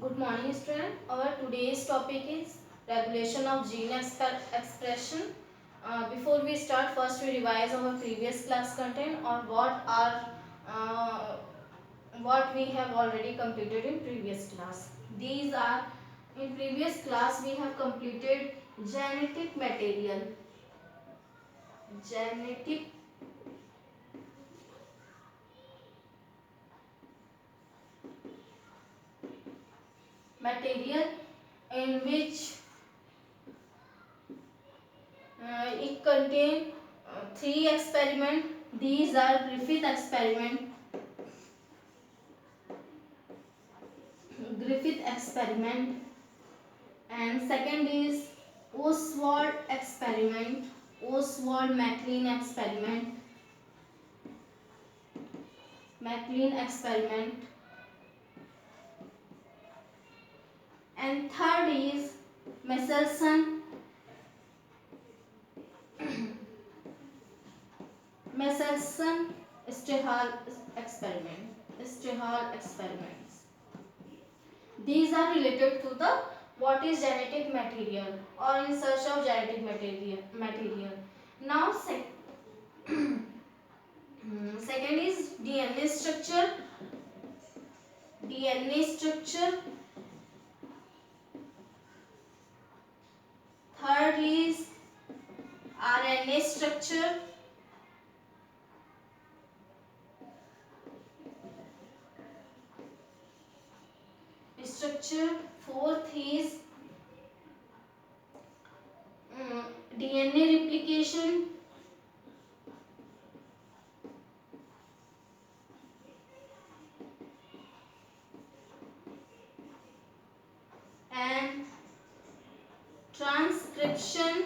Good morning, student. Our today's topic is regulation of gene expression. Before we start, first we revise our previous class content or what we have already completed in previous class. These are in previous class we have completed genetic material, genetic material in which it contain three experiment. These are Griffith experiment, and second is Oswald experiment, Oswald-MacLean experiment, and third is Messelson Stehal experiments. These are related to the what is genetic material or in search of genetic material. Now second is DNA structure. Third is RNA structure. Fourth is DNA replication. And transcription.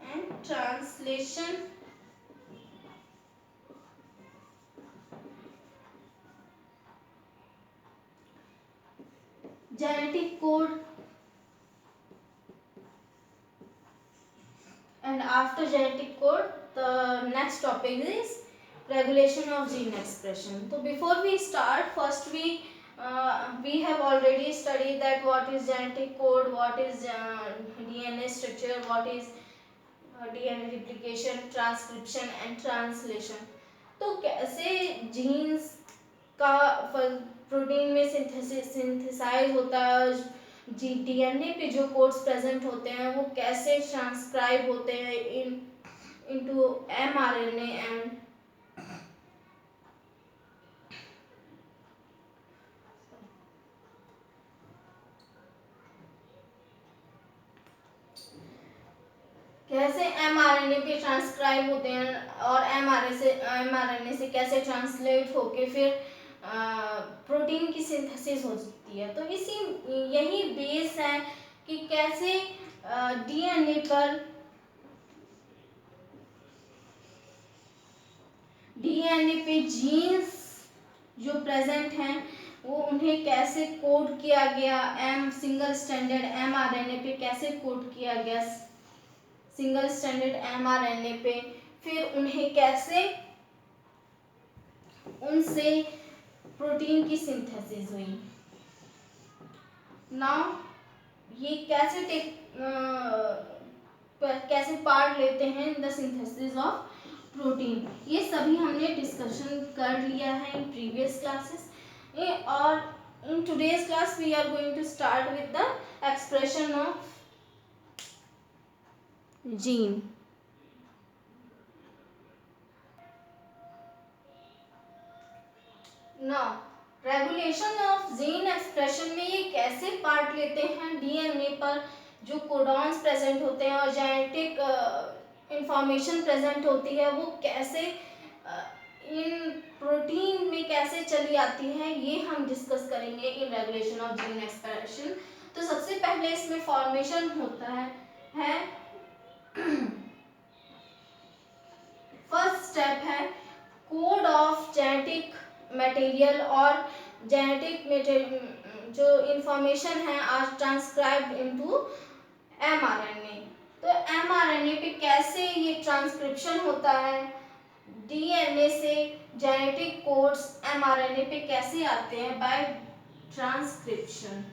And translation. Genetic code. And after genetic code, the next topic is regulation of gene expression. So before we start, first we have already studied that what is genetic code, what is DNA structure, what is DNA replication, transcription and translation. तो कैसे jeans का protein में synthesise होता है, DNA पे जो codes present होते हैं वो कैसे ट्रांसक्राइब होते हैं इनटू एमआरएनए एंड कैसे एमआरएनए पे ट्रांसक्राइब होते हैं और एमआरएनए से कैसे ट्रांसलेट होके फिर प्रोटीन की सिंथेसिस होती है. तो यही बेस है कि कैसे डीएनए पे जीन्स जो प्रेजेंट हैं वो उन्हें कैसे कोड किया गया, सिंगल स्टैंडर्ड एमआरएनए पे कैसे कोड किया गया सिंगल स्टैंडर्ड एमआरएनए पे, फिर उन्हें कैसे उनसे प्रोटीन की सिंथेसिस हुई. नाउ ये कैसे पार्ट लेते हैं in the synthesis of protein, ये सभी हमने डिस्कशन कर लिया है इन प्रीवियस क्लासेस. और in today's class we are going to start with the expression of gene. Now regulation of gene expression में ये कैसे पार्ट लेते हैं डीएनए पर जो कोडॉन्स प्रेजेंट होते हैं और जेनेटिक इंफॉर्मेशन प्रेजेंट होती है वो कैसे इन प्रोटीन में कैसे चली आती है, ये हम डिस्कस करेंगे in regulation of gene expression. तो सबसे पहले इसमें फॉर्मेशन होता है फर्स्ट स्टेप है कोड ऑफ जेनेटिक मटेरियल और जेनेटिक जो इंफॉर्मेशन है आर ट्रांसक्राइब्ड इनटू एमआरएनए. तो एमआरएनए पे कैसे ये ट्रांसक्रिप्शन होता है, डीएनए से जेनेटिक कोड्स एमआरएनए पे कैसे आते हैं, बाय ट्रांसक्रिप्शन।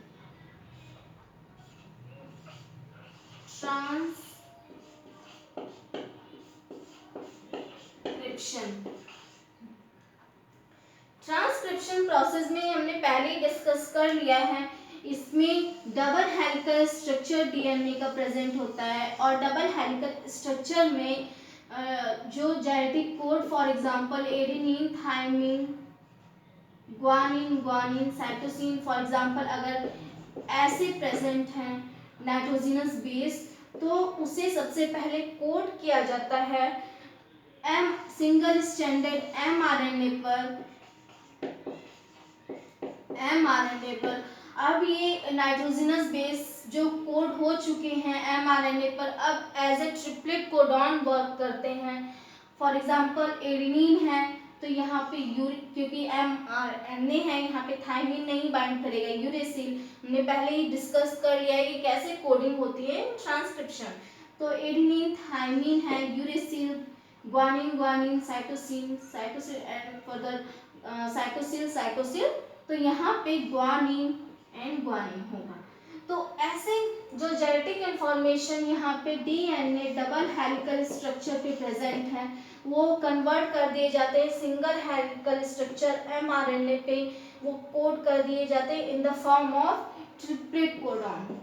ट्रांसक्रिप्शन प्रोसेस में हमने पहले ही डिस्कस कर लिया है, इसमें डबल हेलिकल स्ट्रक्चर डीएनए का प्रेजेंट होता है और डबल हेलिकल स्ट्रक्चर में जो genetic code for example adenine, thymine, guanine, cytosine for example अगर ऐसे प्रेजेंट हैं नाइट्रोजनस बेस, तो उसे सबसे पहले कोड किया जाता है सिंगल स्ट्रैंडेड एमआरएनए पर। अब ये नाइट्रोजनस बेस जो कोड हो चुके हैं एमआरएनए पर, अब as a triplet codon work करते हैं। फॉर एग्जांपल एडेनिन है तो यहाँ पे क्योंकि एमआरएनए है, यहाँ पे थायमिन नहीं बाइंड करेगा, यूरेसिल हमने पहले ही डिस्कस कर लिया है कि कैसे कोडिंग होती है ट्रांसक्रिप्शन। तो एडेनिन, थायमिन है, uracil, guanine, cytosine and further cytosine, तो यहाँ पे ग्वानिन होगा। तो ऐसे जो जेनेटिक इंफॉर्मेशन यहाँ पे डीएनए डबल हेलिकल स्ट्रक्चर पे प्रेजेंट है, वो कन्वर्ट कर दिए जाते हैं सिंगल हेलिकल स्ट्रक्चर एमआरएनए पे, वो कोड कर दिए जाते हैं in the form of triplet codon.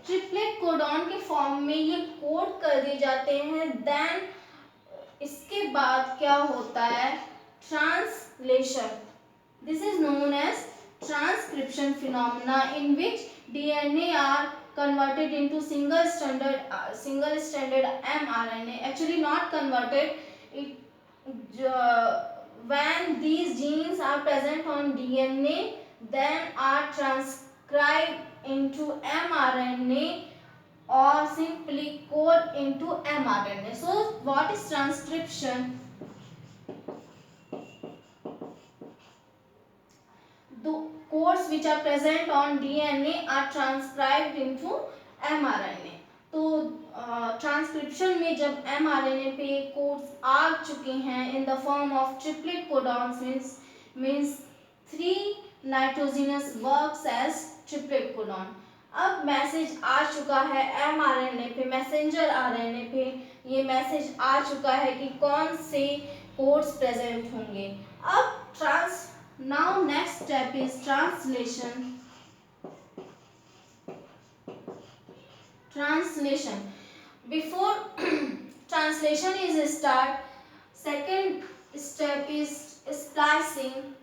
Triplet codon के फॉर्म में ये कोड कर दिए जाते हैं। देन इसके बाद क्या होता है, translation. This is known as transcription phenomena in which DNA are converted into single stranded mRNA. Actually not converted. When these genes are present on DNA, then are transcribed into mRNA or simply code into mRNA. So what is transcription? The codes which are present on DNA are transcribed into mRNA. तो transcription में जब mRNA पे codes आ चुके हैं in the form of triplet codons means 3 nitrogenous works as triplet codon. अब message आ चुका है mRNA पे, मैसेंजर आरएनए पे ये मैसेज आ चुका है कि कौन से कोड्स प्रेजेंट होंगे। अब now next step is translation. Before translation is start, second step is splicing.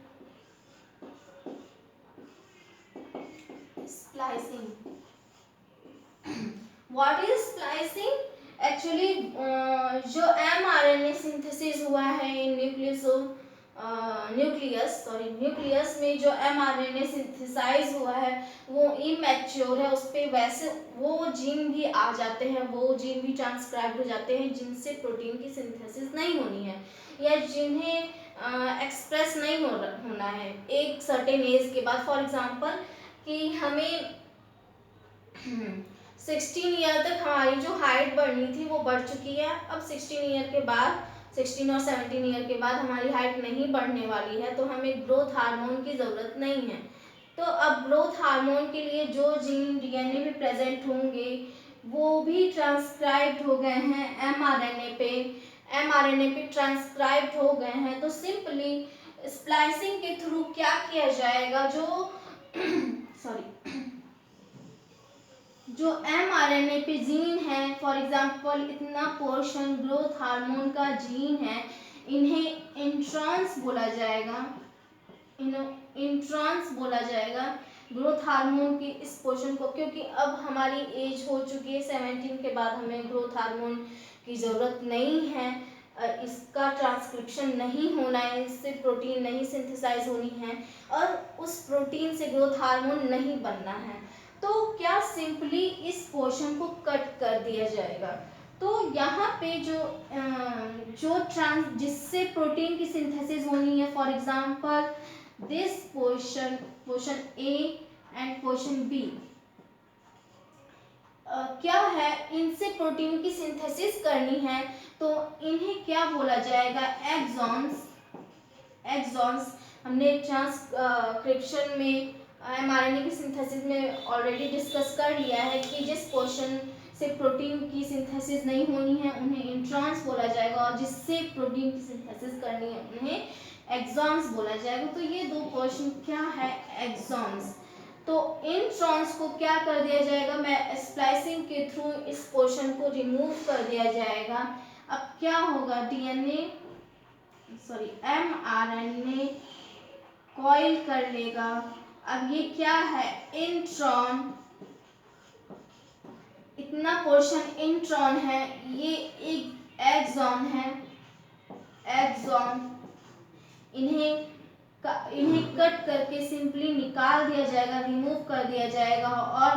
What is splicing? Actually जो mRNA सिंथेसिस हुआ है इन न्यूक्लियस में जो mRNA सिंथेसाइज हुआ है वो इमैच्योर है, उस पे वैसे वो जीन भी आ जाते हैं, वो जीन भी ट्रांसक्राइब हो जाते हैं जिनसे प्रोटीन की सिंथेसिस नहीं होनी है या जिन्हें एक्सप्रेस नहीं होना है एक सर्टेन एज के बाद। फॉर एग्जांपल कि हमें 16 ईयर तक हमारी जो हाइट बढ़नी थी वो बढ़ चुकी है, अब 16 और 17 ईयर के बाद हमारी हाइट नहीं बढ़ने वाली है, तो हमें ग्रोथ हार्मोन की ज़रूरत नहीं है। तो अब ग्रोथ हार्मोन के लिए जो जीन डीएनए में प्रेजेंट होंगे वो भी ट्रांसक्राइब्ड हो गए हैं एमआरएनए पे ट्रांसक्राइब्ड हो गए हैं। तो सिंपली स्प्लाइसिंग के थ्रू क्या किया जाएगा, जो mRNA पे जीन है, फॉर एग्जांपल इतना पोर्शन ग्रोथ हार्मोन का जीन है, इन्हें इंट्रॉन्स बोला जाएगा ग्रोथ हार्मोन के इस पोर्शन को, क्योंकि अब हमारी एज हो चुकी है 17 के बाद हमें ग्रोथ हार्मोन की ज़रूरत नहीं है, इसका ट्रांसक्रिप्शन नहीं होना है, इससे प्रोटीन नहीं सिंथेसाइज होनी है और उस प्रोटीन से ग्रोथ हार्मोन नहीं बनना है। तो क्या सिंपली इस पोर्शन को कट कर दिया जाएगा। तो यहाँ पे जिससे प्रोटीन की सिंथेसिस होनी है, for example this portion A and question B क्या है, इनसे प्रोटीन की सिंथेसिस करनी है तो इन्हें क्या बोला जाएगा, एक्सॉन्स। एक्सॉन्स हमने ट्रांसक्रिप्शन में एमआरएनए की सिंथेसिस में ऑलरेडी डिस्कस कर लिया है कि जिस पोर्शन से प्रोटीन की सिंथेसिस नहीं होनी है उन्हें इंट्रॉन्स बोला जाएगा, और जिससे प्रोटीन की सिंथेसिस करनी है उन्हें एक्सॉन्स बोला जाएगा। तो ये दो पोर्शन क्या है, एक्सॉन्स। तो इंट्रॉन्स को क्या कर दिया जाएगा, मैं स्प्लाइसिंग के थ्रू इस पोर्शन को रिमूव कर दिया जाएगा। अब क्या होगा, एमआरएनए कॉइल कर लेगा। अब ये क्या है, इंट्रॉन, इतना पोर्शन इंट्रॉन है, ये एक एक्सॉन है, एक्सॉन। इन्हें कट करके सिंपली निकाल दिया जाएगा, रिमूव कर दिया जाएगा, और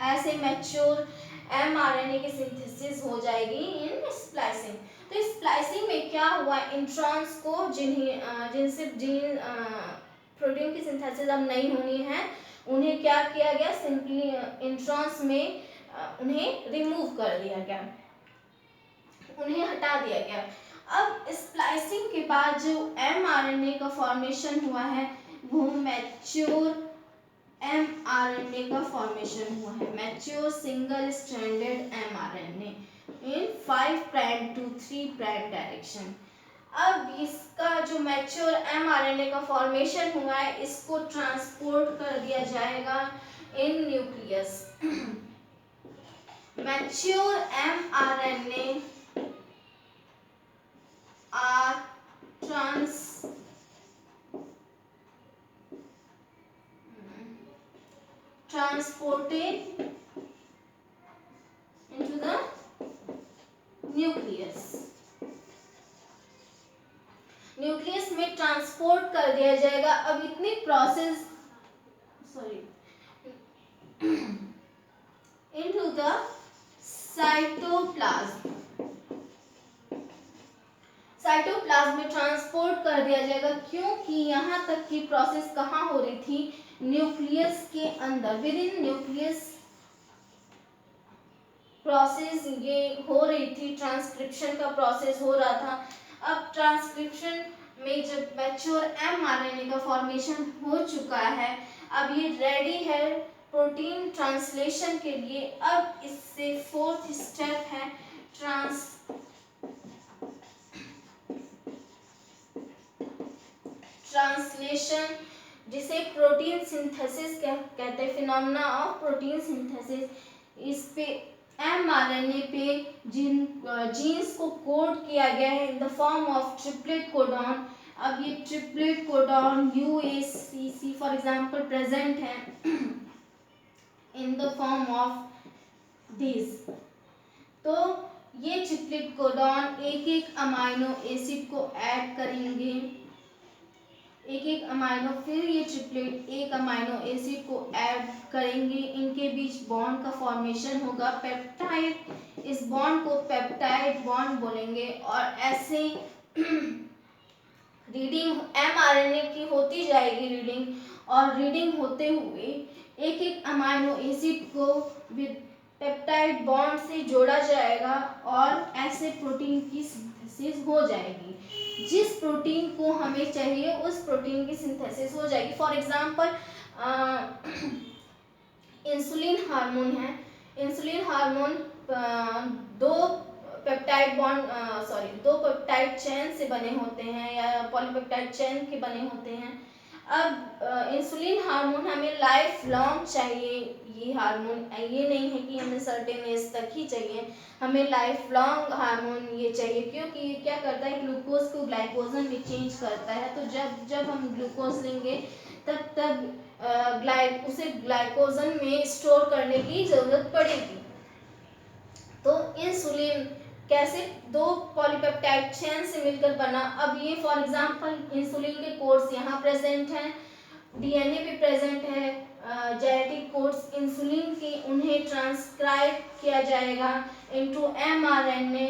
ऐसे मैच्योर एमआरएनए की सिंथेसिस हो जाएगी इन स्प्लाइसिंग। तो इस स्प्लाइसिंग में क्या हुआ, इंट्रॉन्स को जिनसे प्रोटीन की सिंथेसिस अब नहीं होनी है उन्हें क्या किया गया, सिंपली इंट्रॉन्स में उन्हें रिमूव कर दिया गया, उन्हें हटा दिया गया। अब स्प्लाइसिंग के बाद जो एमआरएनए का फॉर्मेशन हुआ है वो मैच्योर एमआरएनए का फॉर्मेशन हुआ है, mature single stranded mRNA in 5 prime to 3 prime direction. अब इसका जो मैच्योर एमआरएनए का फॉर्मेशन हुआ है इसको ट्रांसपोर्ट कर दिया जाएगा इन nucleus. Mature mRNA are transported into the nucleus। Nucleus में ट्रांसपोर्ट कर दिया जाएगा। अब इतनी process into the cytoplasm, cytoplasm में ट्रांसपोर्ट कर दिया जाएगा, क्योंकि यहाँ तक की प्रोसेस कहाँ हो रही थी, न्यूक्लियस के अंदर, विद इन न्यूक्लियस प्रोसेस ये हो रही थी, ट्रांसक्रिप्शन का प्रोसेस हो रहा था। अब ट्रांसक्रिप्शन में जब मैच्योर एमआरएनए का फॉर्मेशन हो चुका है, अब ये रेडी है प्रोटीन ट्रांसलेशन के लिए। अब इससे फोर्थ स्टेप है ट्रांसलेशन, जिसे प्रोटीन सिंथेसिस कहते हैं, फिनोमेना ऑफ प्रोटीन सिंथेसिस। इस पे एमआरएनए पे जीन्स को कोड किया गया है in the form of triplet codon. अब ये triplet codon UACC for example present है in the form of this. तो ये ट्रिपलेट कोडॉन एक एक अमाइनो एसिड को ऐड करेंगे, एक एक अमाइनो, फिर ये ट्रिपलेट एक अमाइनो एसिड को ऐड करेंगे, इनके बीच बॉन्ड का फॉर्मेशन होगा, पेप्टाइड। इस बॉन्ड को पेप्टाइड बॉन्ड बोलेंगे। और ऐसे रीडिंग एमआरएनए की होती जाएगी रीडिंग, और रीडिंग होते हुए एक एक अमाइनो एसिड को विद पेप्टाइड बॉन्ड से जोड़ा जाएगा, और ऐसे प्रोटीन की सिंथेसिस हो जाएगी। जिस प्रोटीन को हमें चाहिए उस प्रोटीन की सिंथेसिस हो जाएगी। फॉर एग्जांपल इंसुलिन हार्मोन है, इंसुलिन हार्मोन दो पेप्टाइड चेन से बने होते हैं या पॉलीपेप्टाइड चेन के बने होते हैं। अब इंसुलिन हार्मोन हमें लाइफ लॉन्ग चाहिए, ये हार्मोन ये नहीं है कि हमें सर्टेन एज तक ही चाहिए, हमें लाइफ लॉन्ग हार्मोन ये चाहिए, क्योंकि ये क्या करता है, ग्लूकोज को ग्लाइकोजन में चेंज करता है। तो जब हम ग्लूकोज लेंगे तब उसे ग्लाइकोजन में स्टोर करने की जरूरत पड़ेगी। तो इंसुलिन कैसे, दो पॉलीपेप्टाइड चेन से मिलकर बना। अब ये फॉर एग्जांपल इंसुलिन के कोड्स यहाँ प्रेजेंट हैं, डीएनए भी प्रेजेंट है, जेनेटिक कोड्स इंसुलिन के, उन्हें ट्रांसक्राइब किया जाएगा इनटू एमआरएनए।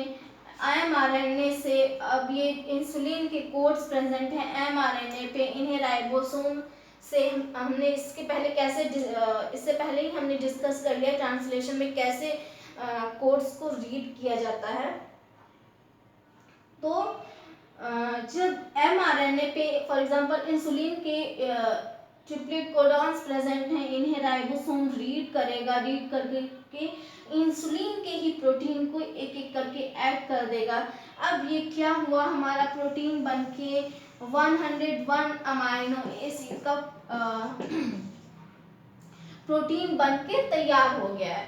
एमआरएनए से अब ये इंसुलिन के कोड्स प्रेजेंट हैं एमआरएनए पे, इन्हें राइबोसोम से हमने इसके पहले इससे पहले ही हमने डिस्कस कर लिया ट्रांसलेशन में कैसे कोड्स को रीड किया जाता है। तो जब mRNA पे फॉर एग्जांपल इंसुलिन के ट्रिपलेट कोडॉन्स प्रेजेंट हैं, इन्हें राइबोसोम रीड करेगा, रीड करके इंसुलिन के ही प्रोटीन को एक एक करके ऐड कर देगा। अब ये क्या हुआ, हमारा प्रोटीन बनके 101 अमाइनो एसिड का प्रोटीन बनके तैयार हो गया है।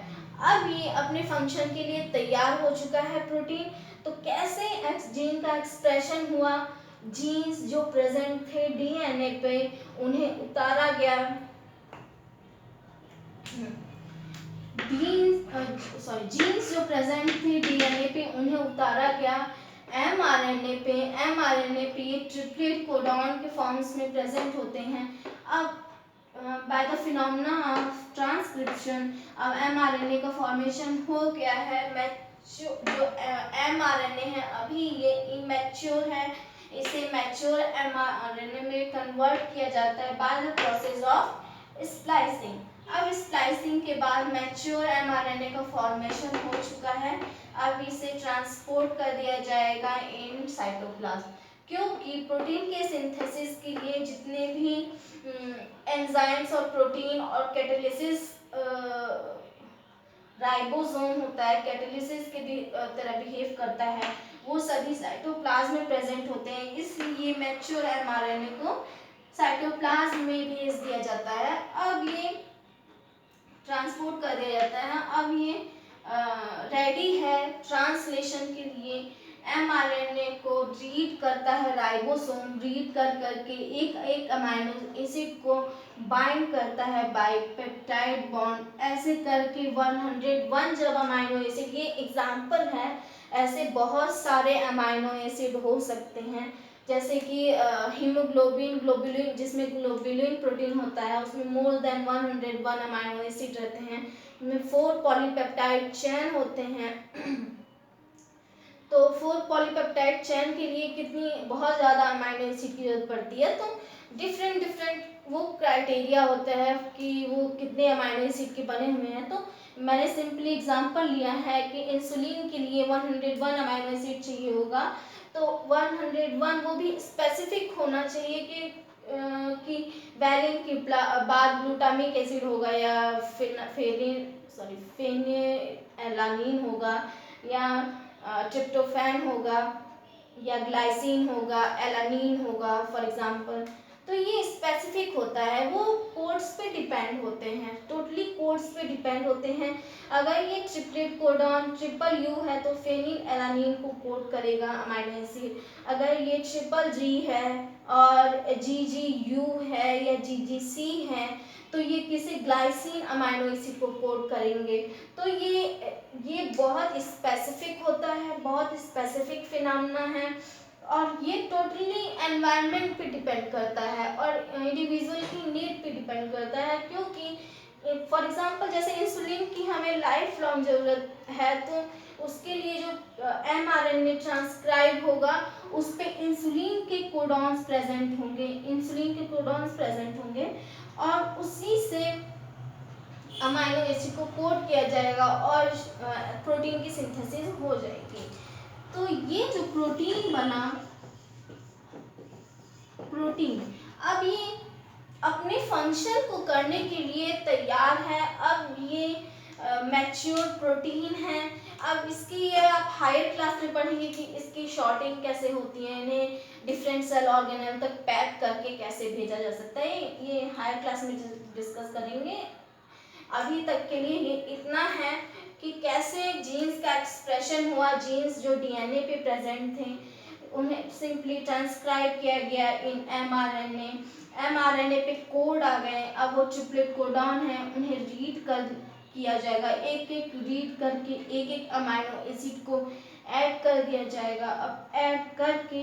अब ये अपने फंक्शन के लिए तैयार हो चुका है प्रोटीन। तो कैसे जीन का एक्सप्रेशन हुआ, जीन्स जो प्रेजेंट थे डीएनए पे उन्हें उतारा गया, जीन्स जो प्रेजेंट थे डीएनए पे उन्हें उतारा गया एमआरएनए पे ये ट्रिपलेट कोडॉन के फॉर्म्स में प्रेजेंट होते हैं। अब by the phenomena of transcription अब एमआरएनए का फॉर्मेशन हो गया है। जो एमआरएनए है अभी ये इमैच्योर है, इसे मैच्योर एमआरएनए में कन्वर्ट किया जाता है by the process of splicing. अब स्प्लाइसिंग के बाद मैच्योर एमआरएनए का फॉर्मेशन हो चुका है। अब इसे ट्रांसपोर्ट कर दिया जाएगा इन साइटोप्लाज्म, क्योंकि प्रोटीन के सिंथेसिस के लिए जितने भी एंजाइम्स और प्रोटीन और कैटालिसिस राइबोसोम होता है, कैटालिसिस के तरह बिहेव करता है, वो सभी साइटोप्लाज्म में प्रेजेंट होते हैं। इसलिए मैच्योर एमआरएनए को साइटोप्लाज्म में भेज दिया जाता है। अब ये ट्रांसपोर्ट कर दिया जाता है। अब ये रेडी है ट्रांसलेशन के लिए। एमआरएनए को रीड करता है राइबोसोम, रीड करके एक एक अमाइनो एसिड को बाइंड करता है बाय पेप्टाइड बॉन्ड। ऐसे करके 101 जब अमाइनो एसिड, ये एग्जाम्पल है, ऐसे बहुत सारे अमाइनो एसिड हो सकते हैं, जैसे कि हीमोग्लोबिन, ग्लोबुलिन, जिसमें ग्लोबुलिन प्रोटीन होता है उसमें मोर देन 101 अमाइनो एसिड रहते हैं। इनमें 4 पॉलीपेप्टाइड चेन होते हैं। तो 4 पॉलीपेप्टाइड चेन के लिए कितनी बहुत ज़्यादा अमाइनो एसिड की जरूरत पड़ती है। तो डिफरेंट वो क्राइटेरिया होता है कि वो कितने अमाइनो एसिड के बने हुए हैं। तो मैंने सिंपली एग्जांपल लिया है कि इंसुलिन के लिए 101 अमाइनो एसिड चाहिए होगा। तो 101 वो भी स्पेसिफिक होना चाहिए कि वैलिन के बाद ग्लूटामिक एसिड होगा या फेनिलैलानिन होगा या ट्रिप्टोफैन होगा या ग्लाइसिन होगा, एलानिन होगा फॉर एग्जांपल। तो ये स्पेसिफिक होता है, वो कोड्स पे डिपेंड होते हैं, टोटली कोड्स पे डिपेंड होते हैं। अगर ये ट्रिपलेट कोडॉन ट्रिपल यू है तो फेनिल एलानिन को कोड करेगा अमाइनो एसिड। अगर ये ट्रिपल जी है और GGU है या GGC है तो ये किसी ग्लाइसिन अमाइनो एसिड को कोड करेंगे। तो ये बहुत स्पेसिफिक होता है, बहुत स्पेसिफिक फिनोमेना है और ये टोटली एनवायरनमेंट पे डिपेंड करता है और इंडिविजुअल की नीड पे डिपेंड करता है। क्योंकि फॉर एग्जांपल जैसे इंसुलिन की हमें लाइफ लॉन्ग ज़रूरत है, तो उसके लिए जो mRNA ट्रांसक्राइब होगा उस पे इंसुलिन के कोडॉन्स प्रेजेंट होंगे और उसी से अमाइनो एसिड को कोड किया जाएगा और प्रोटीन की सिंथेसिस हो जाएगी। तो ये जो प्रोटीन बना, अब ये अपने फंक्शन को करने के लिए तैयार है। अब ये मैच्योर प्रोटीन है। अब इसकी ये आप हायर क्लास में पढ़ेंगे कि इसकी शॉर्टिंग कैसे होती है, इन्हें डिफरेंट सेल ऑर्गेनेल तक पैक करके कैसे भेजा जा सकता है, ये हायर क्लास में डिस्कस करेंगे। अभी तक के लिए ये इतना है कि कैसे जीन्स का एक्सप्रेशन हुआ, जीन्स जो डीएनए पे प्रेजेंट थे उन्हें सिंपली ट्रांसक्राइब किया गया इन एमआरएनए पे कोड आ गए। अब वो ट्रिपलेट कोडॉन है, उन्हें रीड किया जाएगा, एक एक रीड करके एक एक अमाइनो एसिड को ऐड कर दिया जाएगा। अब ऐड करके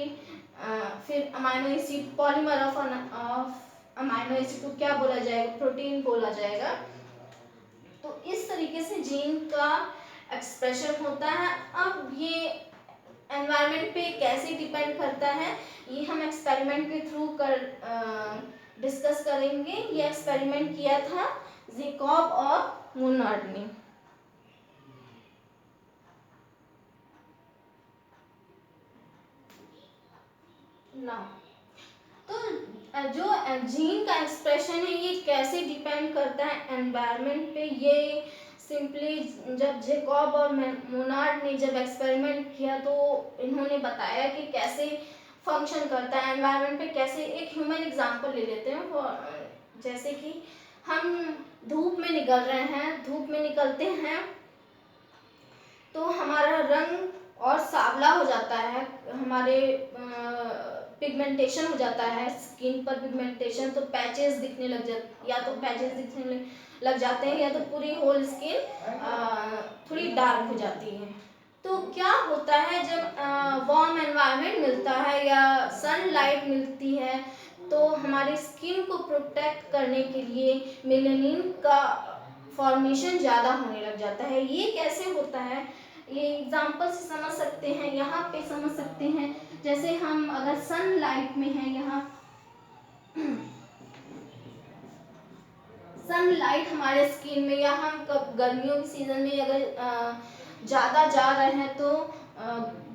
फिर amino acid, polymer of amino acid को क्या बोला जाएगा, प्रोटीन बोला जाएगा। तो इस तरीके से जीन का एक्सप्रेशन होता है। अब ये एनवायरनमेंट पे कैसे डिपेंड करता है ये हम एक्सपेरिमेंट के थ्रू डिस्कस करेंगे। ये एक्सपेरिमेंट किया था जैकब और मोनार्ड ने। नाउ तो जो जीन का एक्सप्रेशन है ये कैसे डिपेंड करता है एनवायरनमेंट पे, ये सिंपली जब जैकब और मोनार्ड ने जब एक्सपेरिमेंट किया तो इन्होंने बताया कि कैसे फंक्शन करता है एनवायरनमेंट पे, कैसे। एक ह्यूमन एग्जांपल ले लेते हैं, जैसे कि हम धूप में निकल रहे हैं, धूप में निकलते हैं तो हमारा रंग और सांवला हो जाता है, हमारे पिगमेंटेशन हो जाता है स्किन पर, पिगमेंटेशन, तो पैचेस दिखने लग जाते, या तो पैचेस दिखने लग जाते हैं या तो पूरी होल स्किन थोड़ी डार्क हो जाती है। तो क्या होता है जब वार्म एनवायरनमेंट मिलता है या सनलाइट मिलती है तो हमारी स्किन को प्रोटेक्ट करने के लिए मेलानिन का फॉर्मेशन ज़्यादा होने लग जाता है। ये कैसे होता है ये एग्जाम्पल से समझ सकते हैं, यहाँ पे समझ सकते हैं। जैसे हम अगर सनलाइट में हैं, यहाँ सनलाइट हमारे स्किन में, या हम कब गर्मियों के सीजन में अगर ज़्यादा जा रहे हैं तो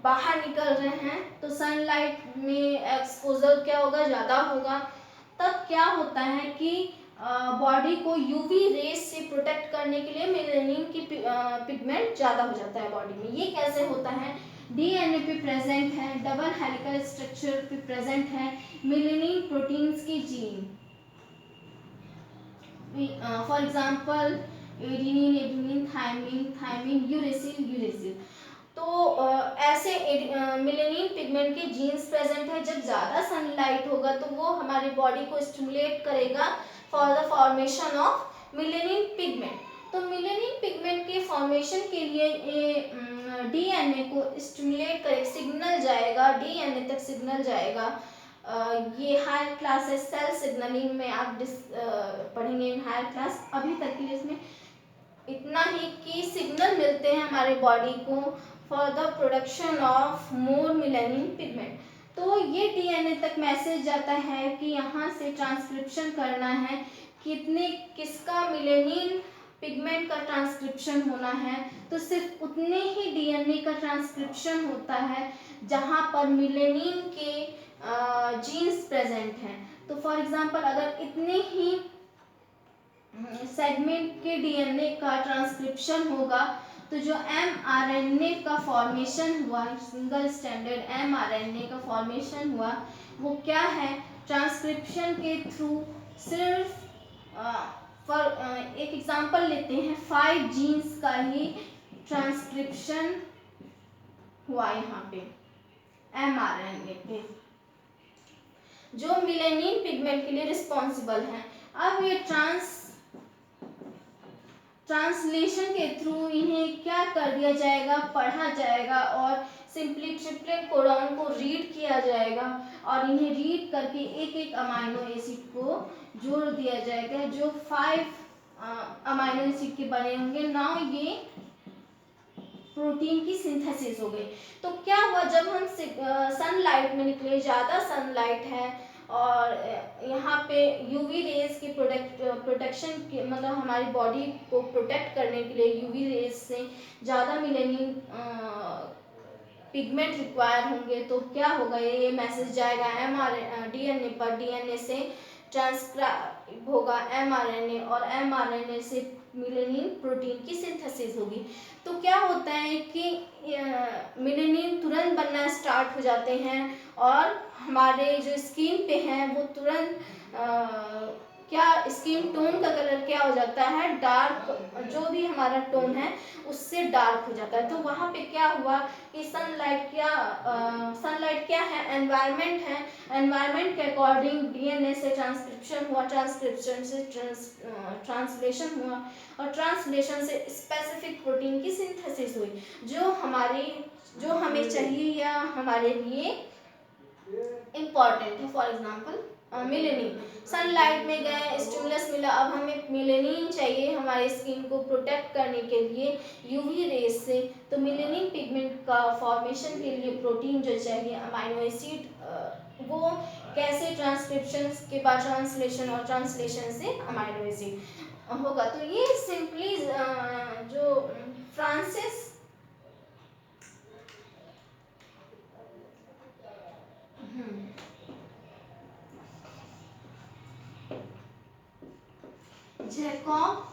बाहर निकल रहे हैं तो सनलाइट में एक्सपोजर क्या होगा, ज़्यादा होगा। तब क्या होता है कि बॉडी को यूवी रेस से प्रोटेक्ट करने के लिए मेलानिन की पिगमेंट ज़्यादा हो जाता है बॉडी में। ये कैसे होता है, डीएनए पे प्रेजेंट है, डबल हेलिकल स्ट्रक्चर पे प्रेजेंट है मेलानिन प्रोटीन्स के gene, for example adenine, adenine, thymine, thymine, uracil, uracil. तो ऐसे मेलानिन पिगमेंट के जीन्स प्रेजेंट है। जब ज़्यादा सनलाइट होगा तो वो हमारी बॉडी को स्टिमुलेट करेगा for the formation of melanin pigment. तो मेलानिन पिगमेंट के फॉर्मेशन के लिए डीएनए को स्टिमुलेट करे, सिग्नल जाएगा, डीएनए तक सिग्नल जाएगा। ये हायर क्लास है, सेल सिग्नलिंग में आप पढ़ेंगे इन हायर क्लास। अभी तक के लिए इसमें इतना ही कि सिग्नल मिलते हैं हमारे बॉडी को for the production of more melanin pigment. तो ये डीएनए तक मैसेज जाता है कि यहाँ से ट्रांसक्रिप्शन करना है, किसका मेलानिन पिगमेंट का ट्रांसक्रिप्शन होना है, तो सिर्फ उतने ही डीएनए का ट्रांसक्रिप्शन होता है जहाँ पर मेलानिन के जीन्स प्रेजेंट हैं। तो फॉर एग्जांपल अगर इतने ही सेगमेंट के डीएनए का ट्रांसक्रिप्शन होगा तो जो एमआरएनए का फॉर्मेशन हुआ, सिंगल स्टैंडर्ड एमआरएनए का फॉर्मेशन हुआ, वो क्या है, ट्रांसक्रिप्शन के थ्रू सिर्फ एक एग्जांपल लेते हैं, 5 जीन्स का ही ट्रांसक्रिप्शन हुआ यहाँ पे एमआरएनए पे, जो मेलानिन पिगमेंट के लिए रिस्पॉन्सिबल है। अब ये ट्रांसलेशन के थ्रू इन्हें क्या कर दिया जाएगा, पढ़ा जाएगा और सिंपली ट्रिप्लेट कोडॉन को रीड किया जाएगा और इन्हें रीड करके एक एक अमाइनो एसिड को जोड़ दिया जाएगा जो 5 अमाइनो एसिड के बने होंगे। नाउ ये प्रोटीन की सिंथेसिस हो गई। तो क्या हुआ, जब हम सनलाइट में निकले, ज़्यादा सनलाइट है और यहाँ पे यूवी रेज की प्रोटेक्शन के, मतलब हमारी बॉडी को प्रोटेक्ट करने के लिए यूवी रेज से ज़्यादा मेलानिन पिगमेंट रिक्वायर होंगे, तो क्या होगा, ये मैसेज जाएगा डीएनए पर, डीएनए से ट्रांसक्राइब होगा एमआरएनए और एमआरएनए से मेलानिन प्रोटीन की सिंथेसिस होगी। तो क्या होता है कि मेलानिन तुरंत बनना स्टार्ट हो जाते हैं और हमारे जो स्किन पे हैं वो तुरंत क्या स्किन टोन का कलर क्या हो जाता है, डार्क, जो भी हमारा टोन है उससे डार्क हो जाता है। तो वहाँ पे क्या हुआ कि सनलाइट क्या है, एनवायरनमेंट है, एनवायरनमेंट के अकॉर्डिंग डीएनए से ट्रांसक्रिप्शन हुआ, ट्रांसक्रिप्शन से ट्रांसलेशन हुआ और ट्रांसलेशन से स्पेसिफिक प्रोटीन की सिंथेसिस हुई जो हमें चाहिए या हमारे लिए इम्पॉर्टेंट है। फॉर एग्जांपल मिलेनिन, सनलाइट में गए, स्टिमुलस मिला, अब हमें मिलेनिन चाहिए हमारे स्किन को प्रोटेक्ट करने के लिए यूवी रेस से। तो मिलेनिन पिगमेंट का फॉर्मेशन के लिए प्रोटीन जो चाहिए, अमाइनो एसिड, वो कैसे ट्रांसक्रिप्शन के बाद ट्रांसलेशन और ट्रांसलेशन से अमाइनो एसिड होगा। तो ये सिंपली जो फ्रांसिस जैकब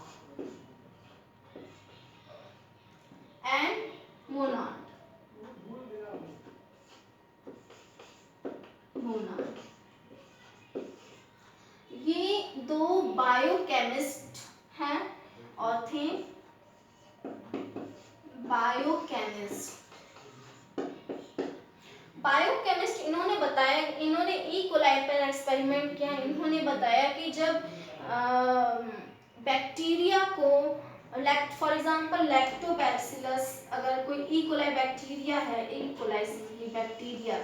एंड मोनार्ड ये दो बायोकेमिस्ट हैं और थे बायोकेमिस्ट। इन्होंने बताया, इन्होंने ई कोलाई पर एक्सपेरिमेंट किया। इन्होंने बताया कि जब बैक्टीरिया को फॉर एग्जांपल लैक्टोबैसिलस, अगर कोई ई कोलाई बैक्टीरिया है, ई कोलाई बैक्टीरिया,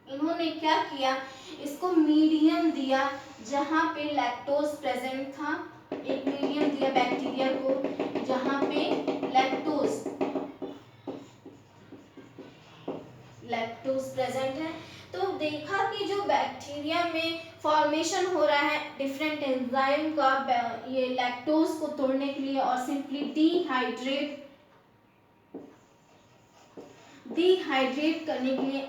इन्होंने क्या किया, इसको मीडियम दिया जहाँ पे लैक्टोज प्रेजेंट था। एक मीडियम दिया बैक्टीरिया को जहाँ पे लैक्टोज प्रेजेंट है। तो देखा कि जो बैक्टीरिया में फॉर्मेशन हो रहा है डिफरेंट एंजाइम का ये लैक्टोज को तोड़ने के लिए, और सिंपली डिहाइड्रेट करने के लिए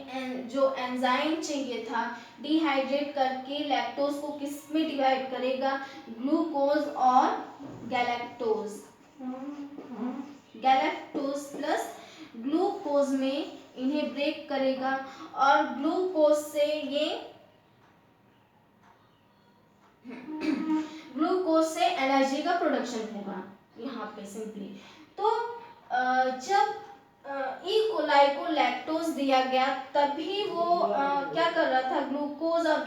जो एंजाइम चाहिए था, डिहाइड्रेट करके लैक्टोज को किस में डिवाइड करेगा, ग्लूकोज और गैलेक्टोज प्लस ग्लूकोज में इन्हें ब्रेक करेगा, और ग्लूकोज से एनर्जी का प्रोडक्शन होगा यहाँ पे सिंपली। तो जब ई कोलाई को लैक्टोज दिया गया, तभी वो क्या कर रहा था, ग्लूकोज और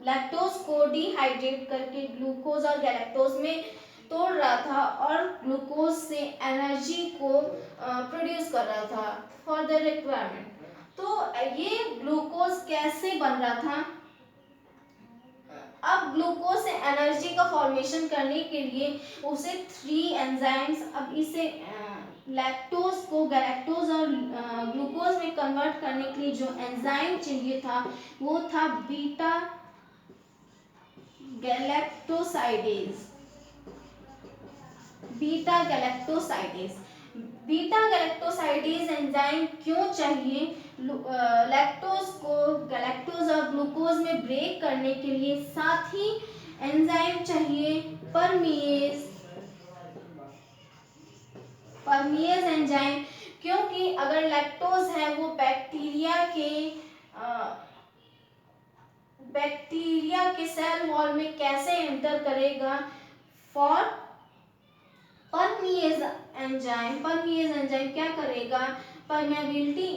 लैक्टोज को डिहाइड्रेट करके ग्लूकोज और गैलेक्टोज में तोड़ रहा था, और ग्लूकोज से एनर्जी को प्रोड्यूस कर रहा था फॉर द रिक्वायरमेंट। तो ये ग्लूकोज कैसे बन रहा था, अब ग्लूकोज से एनर्जी का फॉर्मेशन करने के लिए उसे 3 एंजाइम्स, अब इसे लैक्टोज को गैलेक्टोज और ग्लूकोज में कन्वर्ट करने के लिए जो एंजाइम चाहिए था वो था beta galactosidase. Beta galactosidase enzyme क्यों चाहिए, लैक्टोज को गैलेक्टोज और ग्लूकोज में ब्रेक करने के लिए। साथ ही एंजाइम चाहिए परमिएज एंजाइम, क्योंकि अगर लैक्टोज है वो बैक्टीरिया के सेल वॉल में कैसे एंटर करेगा, फॉर परमिएज एंजाइम क्या करेगा, परमेबिलिटी,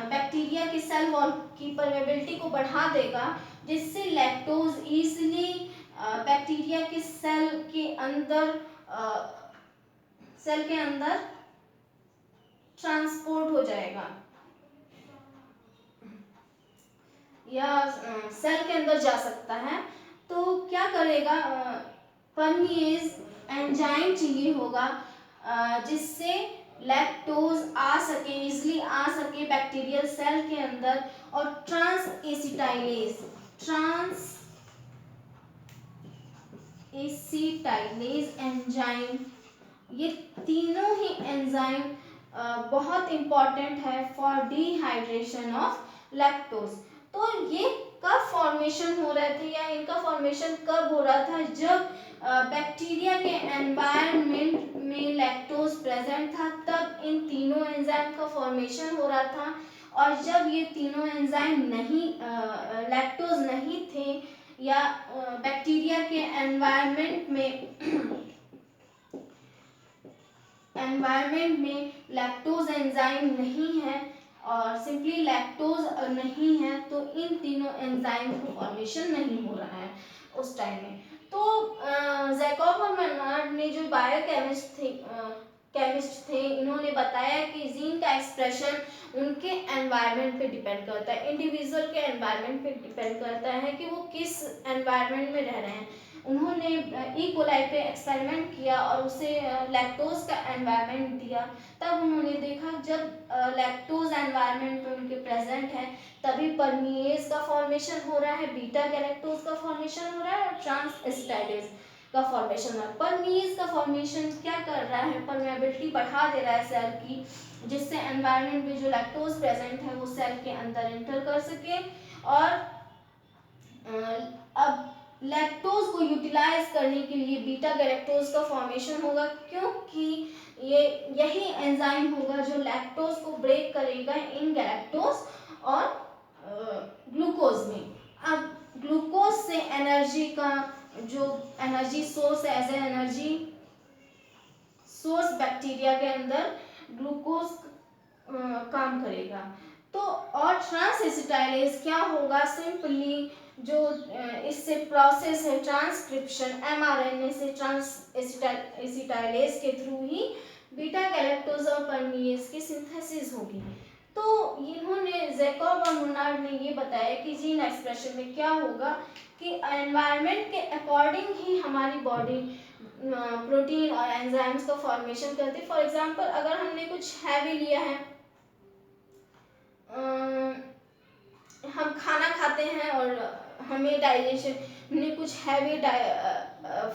बैक्टीरिया के सेल वॉल की परमेबिलिटी को बढ़ा देगा, जिससे लैक्टोज इजीली बैक्टीरिया के सेल के अंदर ट्रांसपोर्ट हो जाएगा या सेल के अंदर जा सकता है। तो क्या करेगा, परमिएज एंजाइम चाहिए होगा जिससे लैक्टोज इजिली आ सके बैक्टीरियल सेल के अंदर, और ट्रांस एसिटाइलेज एंजाइम, ये तीनों ही एंजाइम बहुत इंपॉर्टेंट है फॉर डिहाइड्रेशन ऑफ लैक्टोज। तो ये कब फॉर्मेशन हो रहे थे, या इनका फॉर्मेशन कब हो रहा था, जब बैक्टीरिया के एनवायरनमेंट में लैक्टोज प्रेजेंट था, तब इन तीनों एंजाइम का फॉर्मेशन हो रहा था। और जब ये तीनों एंजाइम लैक्टोज नहीं थे, या बैक्टीरिया के एनवायरनमेंट में लैक्टोज एंजाइम नहीं है, और सिंपली लैक्टोज नहीं है, तो इन तीनों एंजाइम को फॉर्मेशन नहीं हो रहा है उस टाइम में। तो जैकब और मोनार्ड ने जो बायोकेमिस्ट थे, इन्होंने बताया कि जीन का एक्सप्रेशन उनके एनवायरनमेंट पे डिपेंड करता है, इंडिविजुअल के एनवायरनमेंट पे डिपेंड करता है कि वो किस एनवायरनमेंट में रह रहे हैं। उन्होंने ई कोलाई पे एक्सपेरिमेंट किया और उसे लैक्टोज का एनवायरनमेंट दिया, तब उन्होंने देखा जब लैक्टोज एनवायरनमेंट में उनके प्रेजेंट है तभी परमीएज का फॉर्मेशन हो रहा है, बीटा गैलेक्टोज का फॉर्मेशन हो रहा है और ट्रांस एसिटाइलेज का फॉर्मेशन हो रहा है। परमीएज का फॉर्मेशन क्या कर रहा है, परमेबिलिटी बढ़ा दे रहा है सेल की, जिससे एनवायरनमेंट में जो लैक्टोज प्रेजेंट है वो सेल के अंदर एंटर कर सके और अब लैक्टोज को यूटिलाइज करने के लिए बीटा गैलेक्टोज का फॉर्मेशन होगा, क्योंकि ये यही एंजाइम होगा जो लैक्टोज को ब्रेक करेगा इन गैलेक्टोज और ग्लूकोज में। अब ग्लूकोज से एनर्जी का जो एनर्जी सोर्स है, as a energy source bacteria के अंदर ग्लूकोज काम करेगा। तो और ट्रांस एसिटाइलेज क्या होगा, सिंपली जो इससे प्रोसेस है ट्रांसक्रिप्शन एमआरएनए से ट्रांस एसिटाइलेज के थ्रू ही बीटा गैलेक्टोज और परमीएज की सिंथेसिस होगी। तो इन्होंने जैकब और मुनार्ड ने ये बताया कि जीन एक्सप्रेशन में क्या होगा कि एनवायरनमेंट के अकॉर्डिंग ही हमारी बॉडी प्रोटीन और एंजाइम्स का फॉर्मेशन करती है। फॉर एग्जांपल अगर हमने कुछ हैवी लिया है, हम खाना खाते हैं और हमें डाइजेशन, हमने कुछ हैवी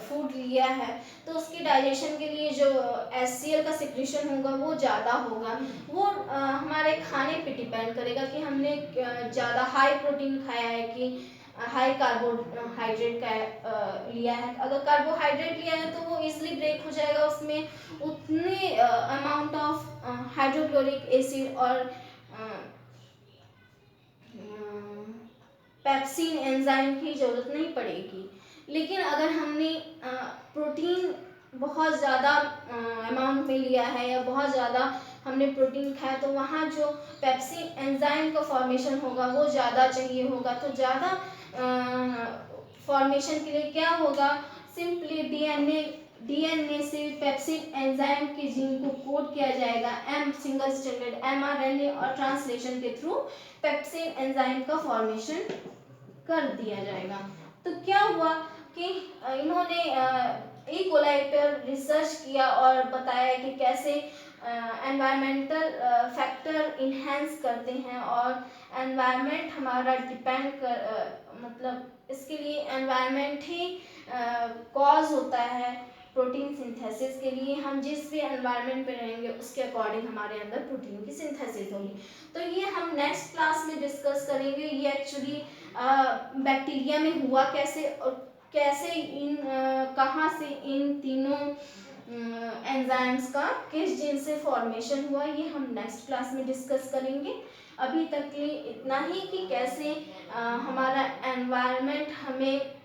फूड लिया है तो उसकी डाइजेशन के लिए जो HCl का सिक्रीशन होगा वो ज़्यादा होगा। वो हमारे खाने पे डिपेंड करेगा कि हमने ज़्यादा हाई प्रोटीन खाया है कि हाई कार्बोहाइड्रेट का लिया है। अगर कार्बोहाइड्रेट लिया है तो वो इजीली ब्रेक हो जाएगा, उसमें उतने अमाउंट ऑफ हाइड्रोक्लोरिक एसिड और पेप्सिन एंजाइम की ज़रूरत नहीं पड़ेगी। लेकिन अगर हमने प्रोटीन बहुत ज़्यादा अमाउंट में लिया है या बहुत ज़्यादा हमने प्रोटीन खाया तो वहाँ जो पेप्सिन एंजाइम का फॉर्मेशन होगा वो ज़्यादा चाहिए होगा। तो ज़्यादा फॉर्मेशन के लिए क्या होगा, सिंपली डीएनए से पेप्सिन एंजाइम के जीन को कोड किया जाएगा सिंगल स्ट्रैंडेड एमआरएनए और ट्रांसलेशन के थ्रू पेप्सिन एंजाइम का फॉर्मेशन कर दिया जाएगा। तो क्या हुआ कि इन्होंने ई कोलाई पर रिसर्च किया और बताया कि कैसे एनवायरमेंटल फैक्टर इन्हेंस करते हैं और एनवायरनमेंट हमारा डिपेंड कर मतलब इसके लिए एनवायरनमेंट ही कॉज होता है प्रोटीन सिंथेसिस के लिए। हम जिस भी एनवायरनमेंट पे रहेंगे उसके अकॉर्डिंग हमारे अंदर प्रोटीन की सिंथेसिस होगी। तो ये हम नेक्स्ट क्लास में डिस्कस करेंगे ये एक्चुअली बैक्टीरिया में हुआ कैसे और कैसे इन कहाँ से इन तीनों एंजाइम्स का किस जीन से फॉर्मेशन हुआ, ये हम नेक्स्ट क्लास में डिस्कस करेंगे। अभी तक के लिए इतना ही कि कैसे हमारा एनवायरनमेंट हमें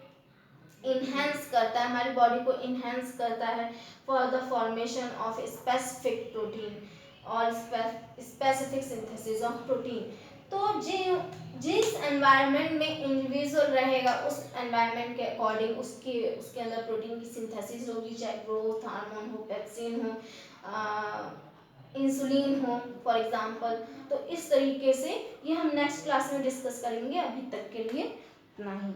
इन्हेंस करता है, हमारी बॉडी को इन्हेंस करता है for the formation of specific protein और स्पेसिफिक सिंथेसिस ऑफ प्रोटीन। तो जिस एनवायरनमेंट में इंडिविजुअल रहेगा उस एनवायरनमेंट के अकॉर्डिंग उसके अंदर प्रोटीन की सिंथेसिस होगी, चाहे ग्रोथ हार्मोन हो, पेप्सिन हो, इंसुलिन हो फॉर एग्जांपल। तो इस तरीके से ये हम नेक्स्ट क्लास में डिस्कस करेंगे। अभी तक के लिए इतना ही।